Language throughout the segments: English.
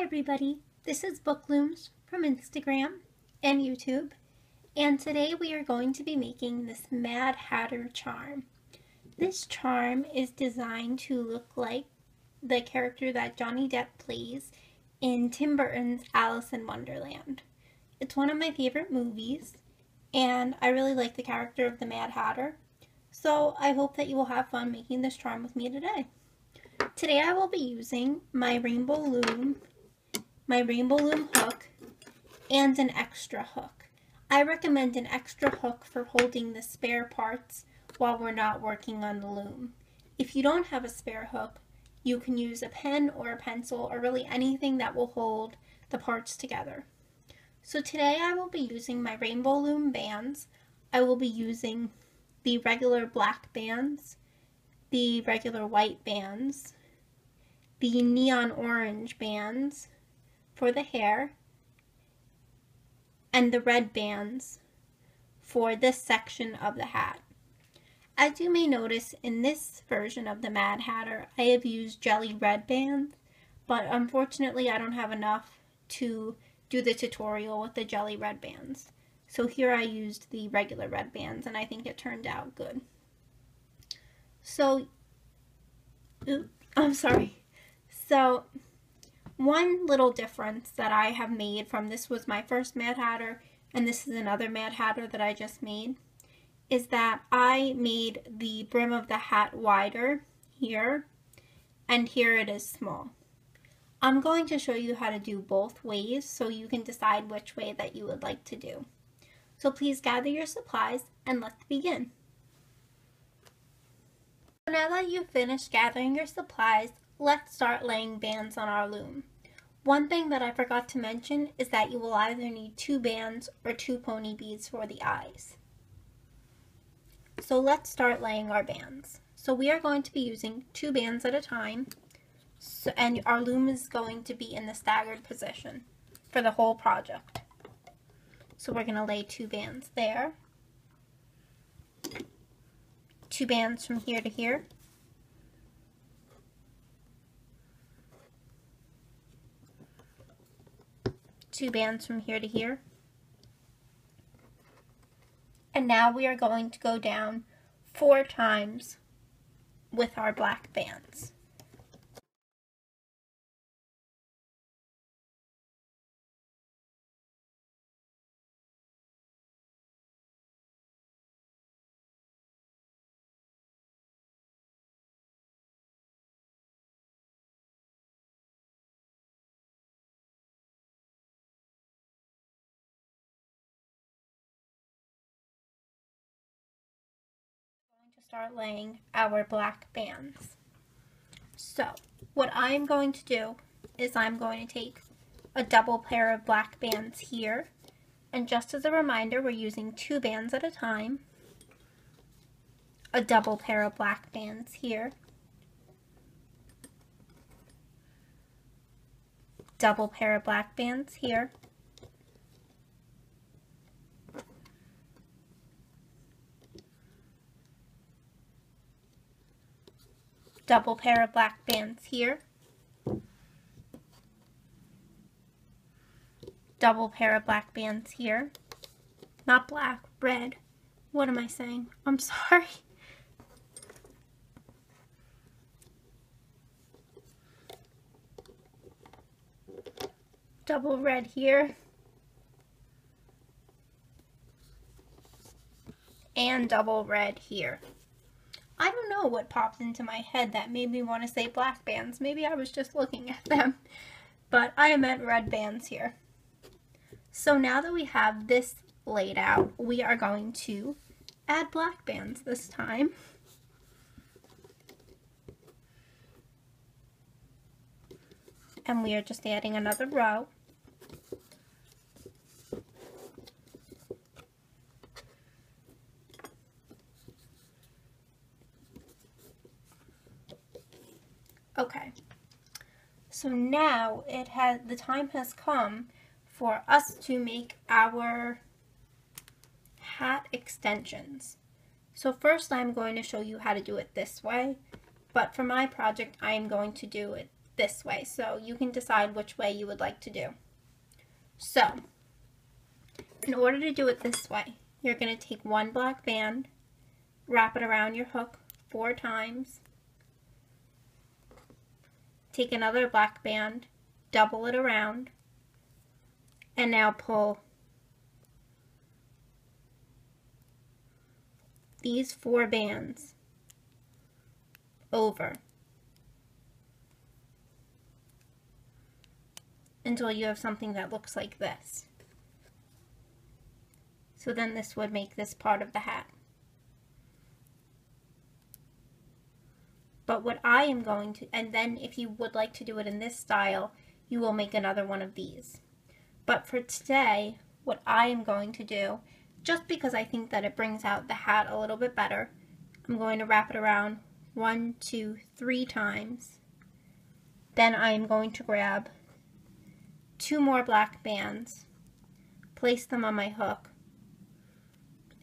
Hi everybody, this is BookLooms from Instagram and YouTube, and today we are going to be making this Mad Hatter charm. This charm is designed to look like the character that Johnny Depp plays in Tim Burton's Alice in Wonderland. It's one of my favorite movies, and I really like the character of the Mad Hatter, so I hope that you will have fun making this charm with me today. Today I will be using my Rainbow Loom hook, and an extra hook. I recommend an extra hook for holding the spare parts while we're not working on the loom. If you don't have a spare hook, you can use a pen or a pencil or really anything that will hold the parts together. So today I will be using my Rainbow Loom bands. I will be using the regular black bands, the regular white bands, the neon orange bands for the hair, and the red bands for this section of the hat. As you may notice, in this version of the Mad Hatter, I have used jelly red bands, but unfortunately I don't have enough to do the tutorial with the jelly red bands. So here I used the regular red bands, and I think it turned out good. So, So, one little difference that I have made from this was my first Mad Hatter, and this is another Mad Hatter that I just made, is that I made the brim of the hat wider here, and here it is small. I'm going to show you how to do both ways so you can decide which way that you would like to do. So please gather your supplies and let's begin. So now that you've finished gathering your supplies, let's start laying bands on our loom. One thing that I forgot to mention is that you will either need 2 bands or 2 pony beads for the eyes. So let's start laying our bands. So we are going to be using 2 bands at a time, and our loom is going to be in the staggered position for the whole project. So we're going to lay 2 bands there, 2 bands from here to here, 2 bands from here to here. And now we are going to go down 4 times with our black bands. To start laying our black bands. So what I'm going to do is I'm going to take a double pair of black bands here, and just as a reminder, we're using 2 bands at a time, a double pair of black bands here, double pair of black bands here, double pair of black bands here, double pair of black bands here, not black, red, what am I saying? I'm sorry. Double red here, and double red here. I don't know what popped into my head that made me want to say black bands. Maybe I was just looking at them, but I meant red bands here. So now that we have this laid out, we are going to add black bands this time. And we are just adding another row. Okay, so now the time has come for us to make our hat extensions. So first I'm going to show you how to do it this way, but for my project I am going to do it this way, so you can decide which way you would like to do. So, in order to do it this way, you're going to take one black band, wrap it around your hook 4 times, take another black band, double it around, and now pull these 4 bands over until you have something that looks like this. So then this would make this part of the hat. But what I am going to, and then if you would like to do it in this style, you will make another one of these. But for today, what I am going to do, just because I think that it brings out the hat a little bit better, I'm going to wrap it around 1, 2, 3 times. Then I am going to grab 2 more black bands, place them on my hook,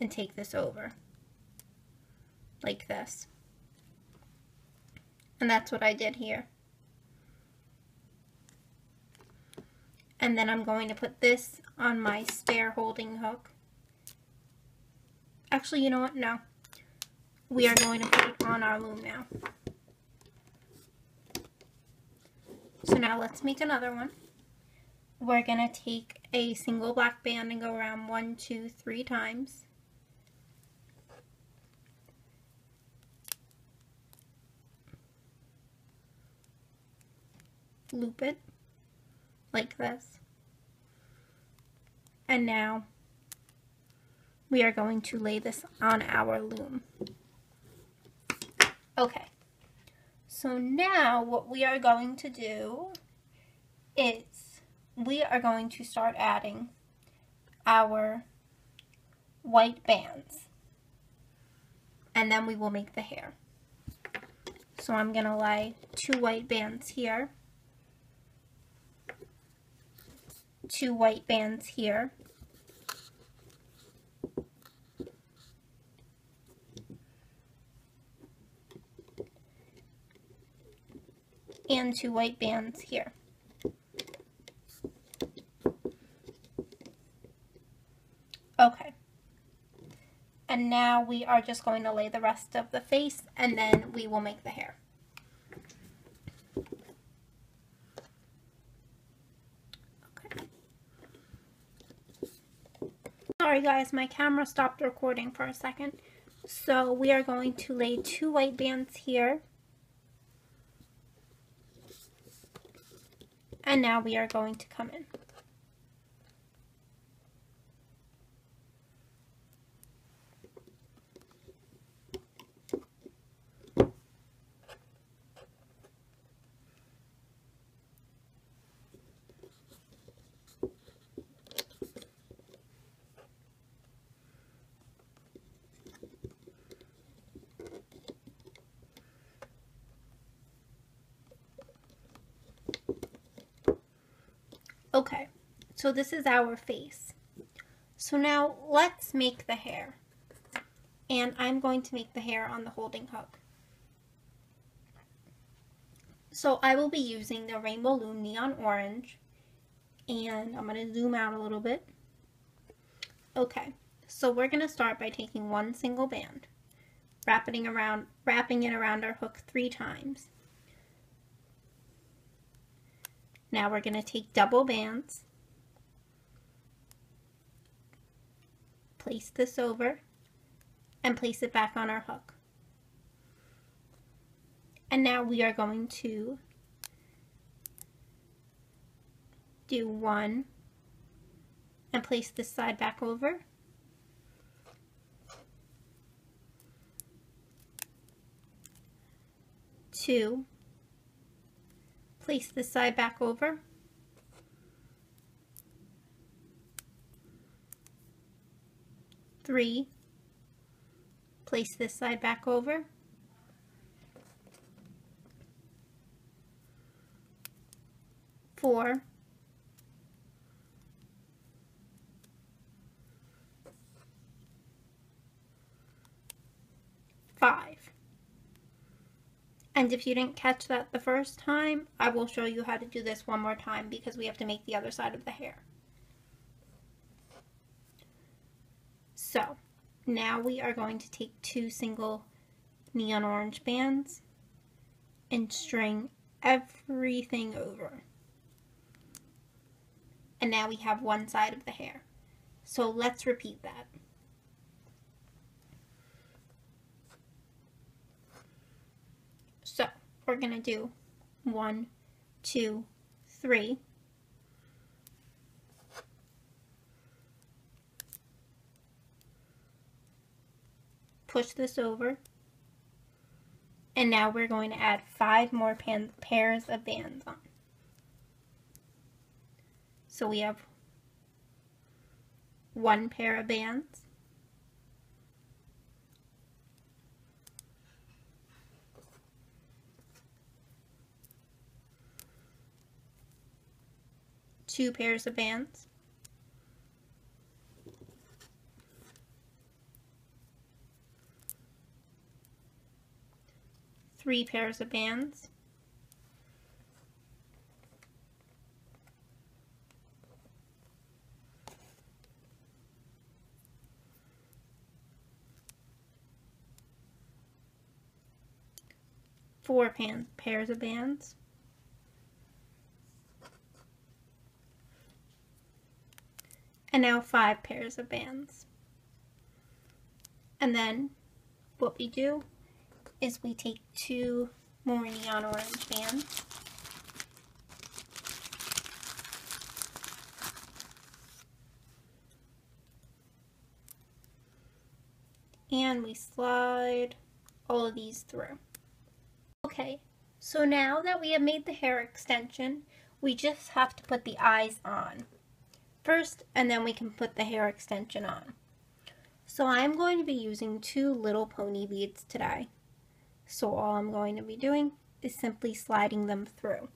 and take this over, like this. And that's what I did here. And then I'm going to put this on my stair holding hook. Actually, you know what? No. We are going to put it on our loom now. So now let's make another one. We're going to take a single black band and go around 1, 2, 3 times. Loop it like this. And now we are going to lay this on our loom. Okay, so now what we are going to do is we are going to start adding our white bands, and then we will make the hair. So I'm going to lay 2 white bands here, 2 white bands here, and 2 white bands here. Okay. And now we are just going to lay the rest of the face, and then we will make the hair. Okay. Sorry guys, my camera stopped recording for a second. So we are going to lay 2 white bands here. And now we are going to come in. Okay, so this is our face. So now let's make the hair. And I'm going to make the hair on the holding hook. So I will be using the Rainbow Loom Neon Orange. And I'm going to zoom out a little bit. Okay, so we're going to start by taking 1 single band, wrapping it around our hook 3 times. Now we're going to take double bands, place this over, and place it back on our hook. And now we are going to do 1 and place this side back over. 2, place this side back over. 3, place this side back over. 4, 5, And if you didn't catch that the first time, I will show you how to do this one more time because we have to make the other side of the hair. So now we are going to take 2 single neon orange bands and string everything over. And now we have one side of the hair. So let's repeat that. So we're going to do 1, 2, 3. Push this over. And now we're going to add 5 more pairs of bands on. So we have 1 pair of bands, 2 pairs of bands, 3 pairs of bands, 4 pairs of bands, and now 5 pairs of bands. And then what we do is we take 2 more neon orange bands and we slide all of these through. Okay, so now that we have made the hair extension, we just have to put the eyes on first, and then we can put the hair extension on. So I'm going to be using 2 little pony beads today. So all I'm going to be doing is simply sliding them through.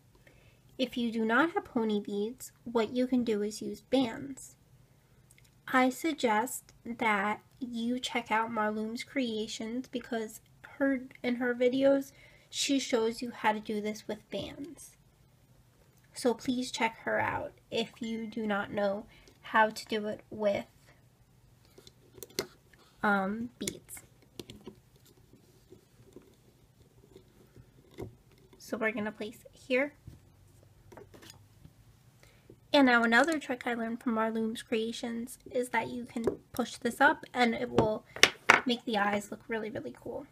If you do not have pony beads, what you can do is use bands. I suggest that you check out Marloom's creations because in her videos, she shows you how to do this with bands. So please check her out if you do not know how to do it with beads. So we're going to place it here. And now another trick I learned from Marloom's creations is that you can push this up and it will make the eyes look really, really cool.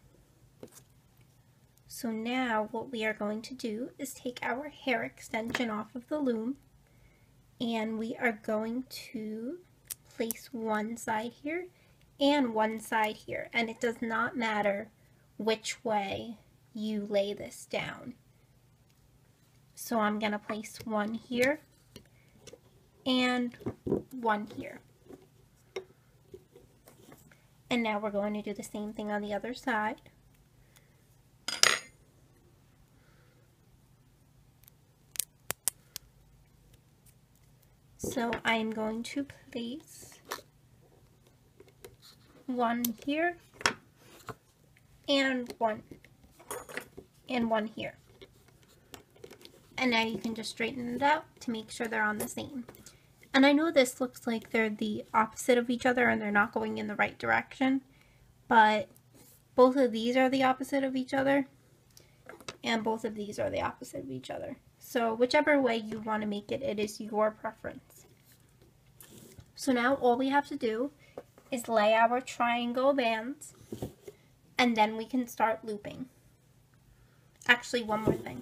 So now what we are going to do is take our hair extension off of the loom and we are going to place one side here and one side here, and it does not matter which way you lay this down. So I'm going to place one here and one here. And now we're going to do the same thing on the other side. So I'm going to place one here and one here. And now you can just straighten it out to make sure they're on the same. And I know this looks like they're the opposite of each other and they're not going in the right direction, but both of these are the opposite of each other and both of these are the opposite of each other. So whichever way you want to make it, it is your preference. So now all we have to do is lay our triangle bands and then we can start looping. Actually, one more thing.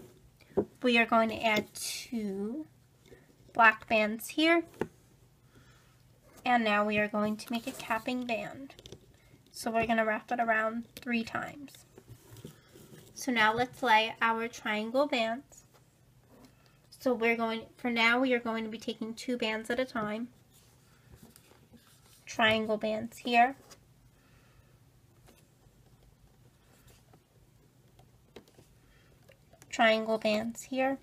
We are going to add 2 black bands here. And now we are going to make a capping band. So we're going to wrap it around 3 times. So now let's lay our triangle bands. So for now we are going to be taking 2 bands at a time. Triangle bands here. Triangle bands here.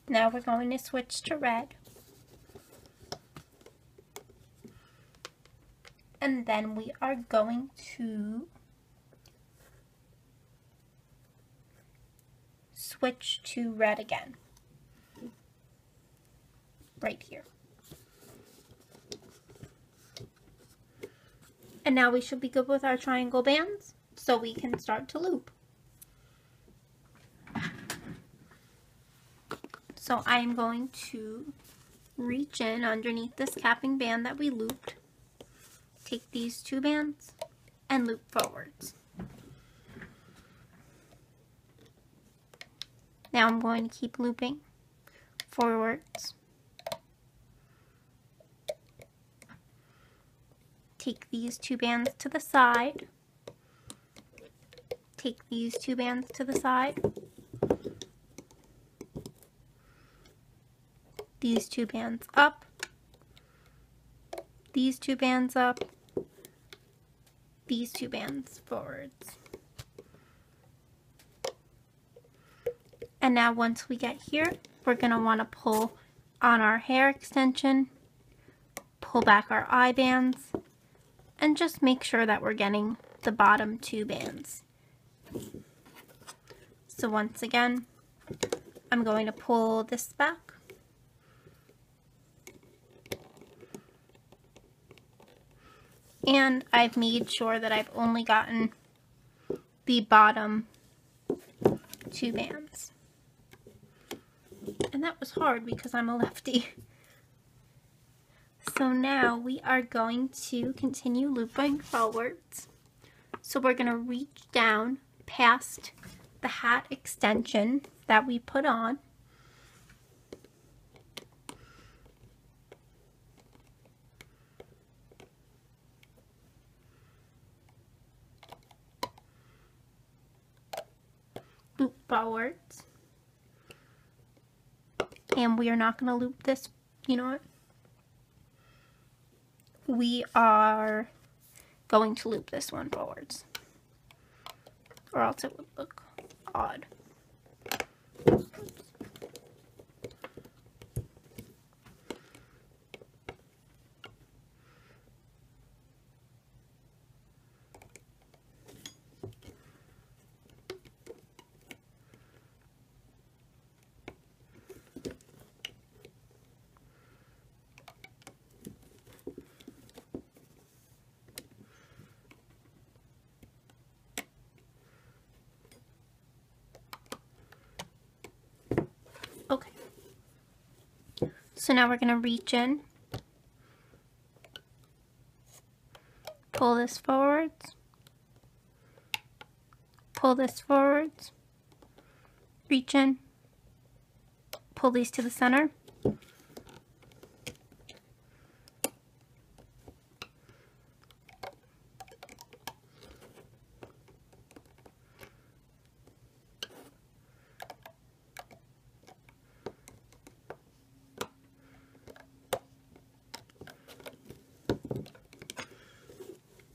Now we're going to switch to red. And then we are going to switch to red again, right here. And now we should be good with our triangle bands, so we can start to loop. So I'm going to reach in underneath this capping band that we looped, take these 2 bands, and loop forwards. Now I'm going to keep looping forwards. Take these 2 bands to the side. Take these 2 bands to the side. These 2 bands up. These 2 bands up. These 2 bands forwards. And now once we get here, we're going to want to pull on our hair extension, pull back our eye bands, and just make sure that we're getting the bottom 2 bands. So once again, I'm going to pull this back. And I've made sure that I've only gotten the bottom 2 bands. And that was hard because I'm a lefty. So now we are going to continue looping forwards. So we're going to reach down past the hat extension that we put on. Loop forwards. And we are not going to loop this, you know what? We are going to loop this one forwards, or else it would look odd. Okay, so now we're going to reach in, pull this forwards, pull this forwards, reach in, pull these to the center,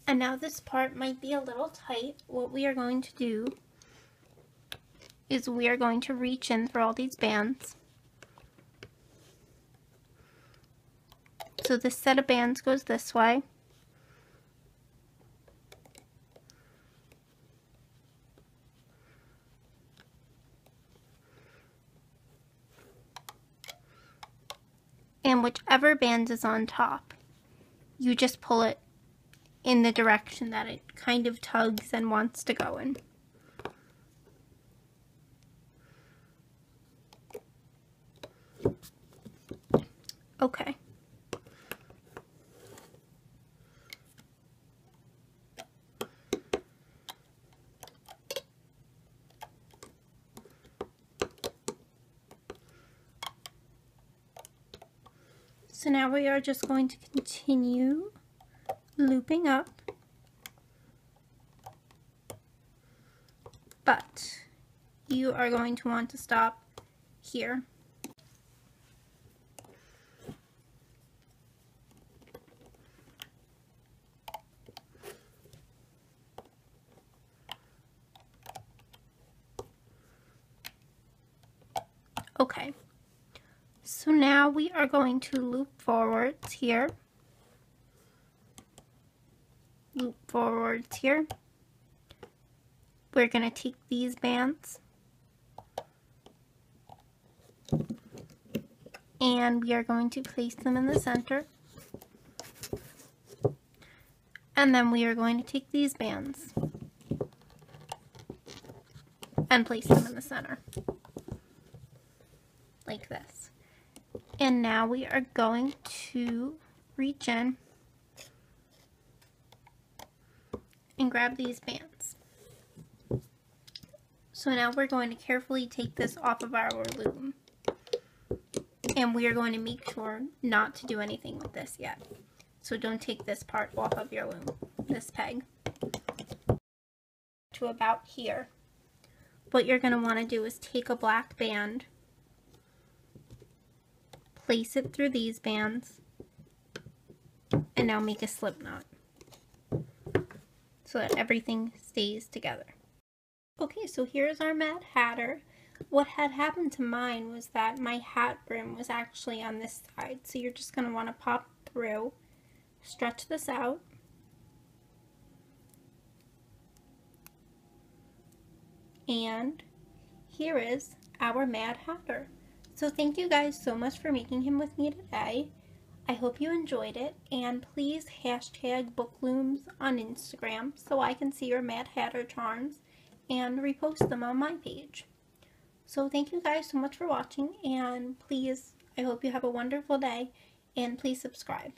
and now this part might be a little tight. What we are going to do is we are going to reach in for all these bands. So this set of bands goes this way. And whichever band is on top, you just pull it in the direction that it kind of tugs and wants to go in. Okay. So now we are just going to continue looping up, but you are going to want to stop here. Okay, so now we are going to loop forwards here. loop forwards here. We're going to take these bands and we are going to place them in the center. And then we are going to take these bands and place them in the center, like this. And now we are going to reach in and grab these bands. So now we're going to carefully take this off of our loom. And we are going to make sure not to do anything with this yet. So don't take this part off of your loom, this peg. To about here. What you're going to want to do is take a black band, place it through these bands, and now make a slip knot so that everything stays together. Okay, so here's our Mad Hatter. What had happened to mine was that my hat brim was actually on this side, so you're just going to want to pop through, stretch this out, and here is our Mad Hatter. So thank you guys so much for making him with me today. I hope you enjoyed it, and please hashtag BookLooms on Instagram so I can see your Mad Hatter charms and repost them on my page. So thank you guys so much for watching, and please, I hope you have a wonderful day, and please subscribe.